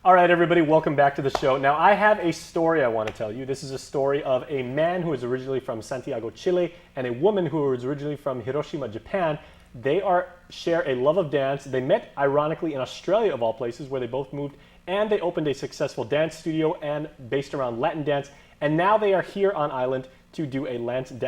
All right, everybody, welcome back to the show. Now, I have a story I want to tell you. This is a story of a man who is originally from Santiago, Chile, and a woman who is originally from Hiroshima, Japan. They share a love of dance. They met, ironically, in Australia, of all places, where they both moved, and they opened a successful dance studio and based around Latin dance. And now they are here on island to do a Latin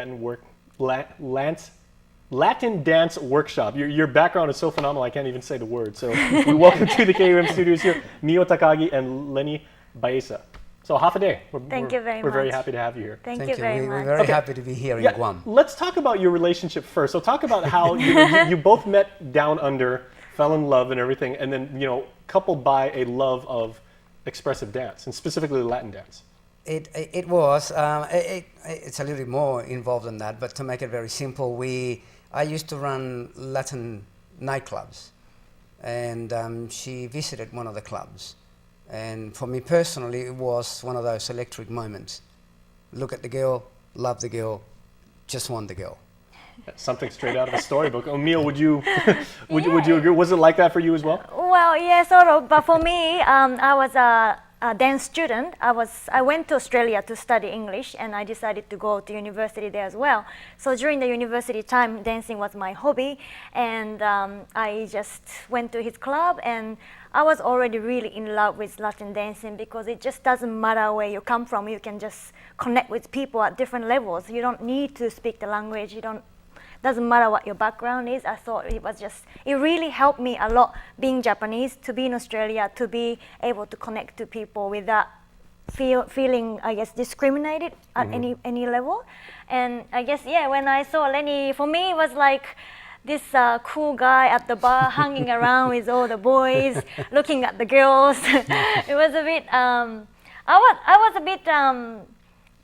dance workshop. Your background is so phenomenal, I can't even say the word. So we welcome to the KUM studios here, Mio Takagi and Lenny Baeza. So half a day. Thank you very much. We're very happy to have you here. Thank you very much. We're very happy to be here in Guam. Let's talk about your relationship first. So talk about how you both met down under, fell in love and everything, and then coupled by a love of expressive dance, and specifically Latin dance. It was. It's a little bit more involved than that, but to make it very simple, I used to run Latin nightclubs, and she visited one of the clubs. And for me personally, it was one of those electric moments. Look at the girl, love the girl, just want the girl. Something straight out of a storybook. Emil, would you agree? Was it like that for you as well? Well, yeah, sort of. But for me, I was a dance student. I went to Australia to study English, and I decided to go to university there as well. So during the university time, dancing was my hobby, and I just went to his club, and I was already really in love with Latin dancing because it just doesn't matter where you come from. You can just connect with people at different levels. You don't need to speak the language. Doesn't matter what your background is. I thought it really helped me a lot being Japanese, to be in Australia, to be able to connect to people without feeling, I guess, discriminated at any level. And I guess, when I saw Lenny, for me it was like this cool guy at the bar hanging around with all the boys, looking at the girls. It was a bit, I was a bit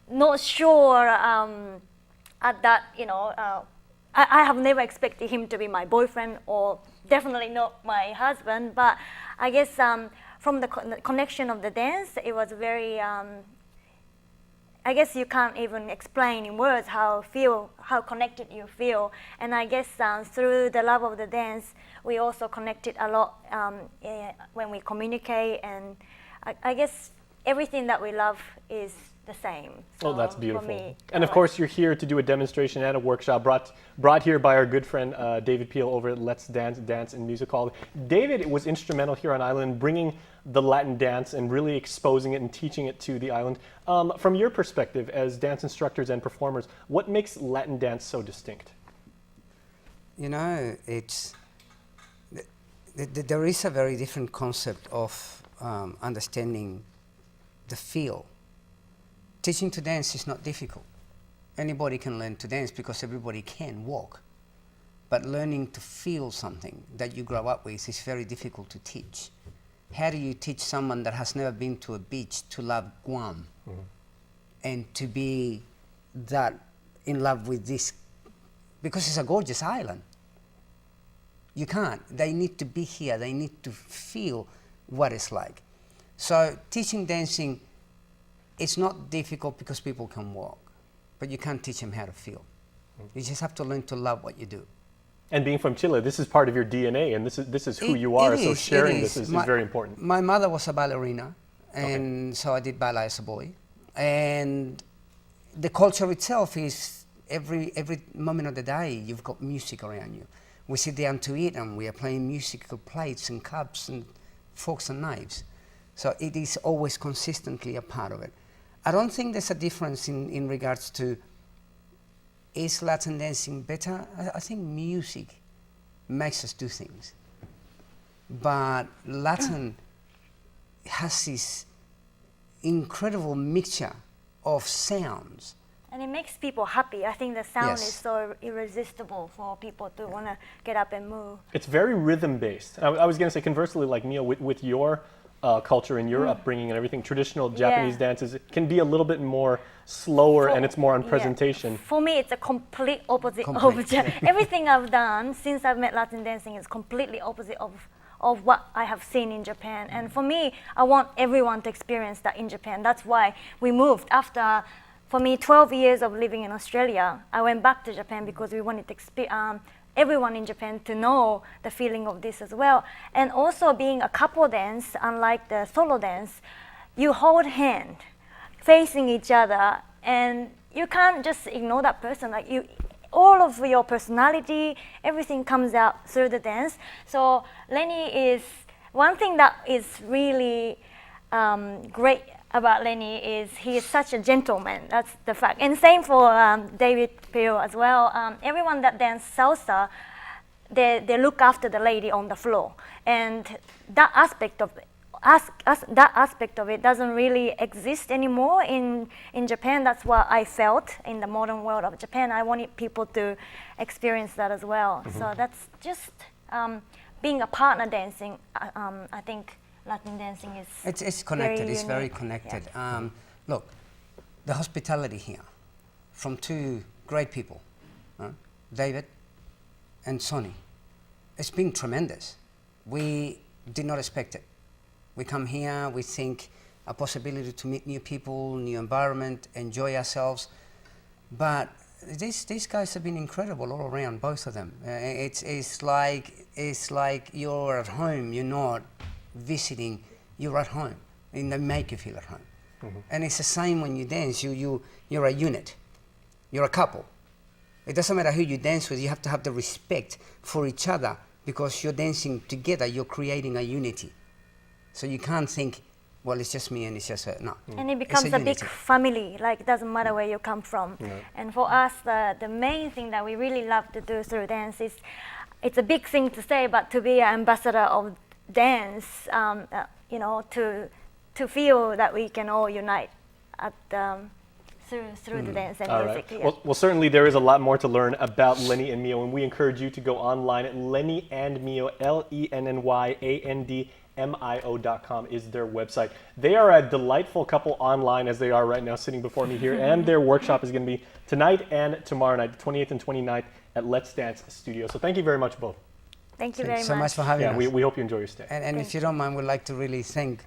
not sure at that, I have never expected him to be my boyfriend, or definitely not my husband, but I guess from the connection of the dance, it was very, I guess you can't even explain in words how connected you feel. And I guess through the love of the dance, we also connected a lot when we communicate, and I guess everything that we love is the same. So that's beautiful. For me, and of course, you're here to do a demonstration and a workshop brought here by our good friend David Peel over at Let's Dance and Music Hall. David was instrumental here on island, bringing the Latin dance and really exposing it and teaching it to the island. From your perspective as dance instructors and performers, what makes Latin dance so distinct? It's there is a very different concept of understanding the feel. Teaching to dance is not difficult. Anybody can learn to dance because everybody can walk. But learning to feel something that you grow up with is very difficult to teach. How do you teach someone that has never been to a beach to love Guam and to be that in love with this? Because it's a gorgeous island. You can't. They need to be here. They need to feel what it's like. So teaching dancing, it's not difficult because people can walk, but you can't teach them how to feel. You just have to learn to love what you do. And being from Chile, this is part of your DNA, and this is who you are. So sharing this is very important. My mother was a ballerina, and so I did ballet as a boy. And the culture itself is every moment of the day you've got music around you. We sit down to eat, and we are playing musical plates and cups and forks and knives. So it is always consistently a part of it. I don't think there's a difference in regards to, is Latin dancing better? I think music makes us do things. But Latin has this incredible mixture of sounds. And it makes people happy. I think the sound is so irresistible for people to want to get up and move. It's very rhythm-based. I was going to say, conversely, like Neil, with your culture and your upbringing and everything, traditional Japanese dances can be a little bit more slower and it's more on presentation. For me, it's a complete opposite of everything I've done since I've met Latin dancing is completely opposite of what I have seen in Japan. And for me, I want everyone to experience that in Japan. That's why we moved. After, for me, 12 years of living in Australia, I went back to Japan because we wanted to everyone in Japan to know the feeling of this as well. And also being a couple dance, unlike the solo dance, you hold hand facing each other, and you can't just ignore that person. Like all of your personality, everything comes out through the dance. So Lenny is, one thing that is really great about Lenny is he is such a gentleman. That's the fact. And same for David Pio as well. Everyone that dances salsa, they look after the lady on the floor, and that aspect of that aspect of it doesn't really exist anymore in Japan. That's what I felt in the modern world of Japan. I wanted people to experience that as well. So that's just being a partner dancing. I think Latin dancing is it's connected. very It's very unique. connected. Yeah. Look, the hospitality here from two great people, David and Sonny. It's been tremendous. We did not expect it. We come here, we think a possibility to meet new people, new environment, enjoy ourselves. But these guys have been incredible all around, both of them. It's like you're at home. You're not visiting. You're at home, and they make you feel at home. And it's the same when you dance. You're a unit. You're a couple. It doesn't matter who you dance with. You have to have the respect for each other because you're dancing together. You're creating a unity. So you can't think, well, it's just me and it's just her. No. And it becomes a big family. Like, it doesn't matter where you come from. And for us, the main thing that we really love to do through dance is, it's a big thing to say, but to be an ambassador of dance, you know, to feel that we can all unite at through the dance and music. Right. Well, certainly there is a lot more to learn about Lenny and Mio, and we encourage you to go online at Lenny and Mio, LENNYANDMIO.com is their website. They are a delightful couple online, as they are right now sitting before me here, and their workshop is going to be tonight and tomorrow night, the 28th and 29th at Let's Dance Studio. So thank you very much, both. Thank you very so much for having us. We hope you enjoy your stay. And if you don't mind, we'd like to really thank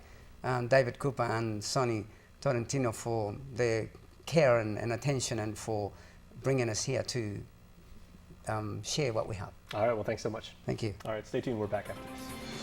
David Cooper and Sonny Torrentino for their care and attention and for bringing us here to share what we have. All right, well, thanks so much. Thank you. All right, stay tuned. We're back after this.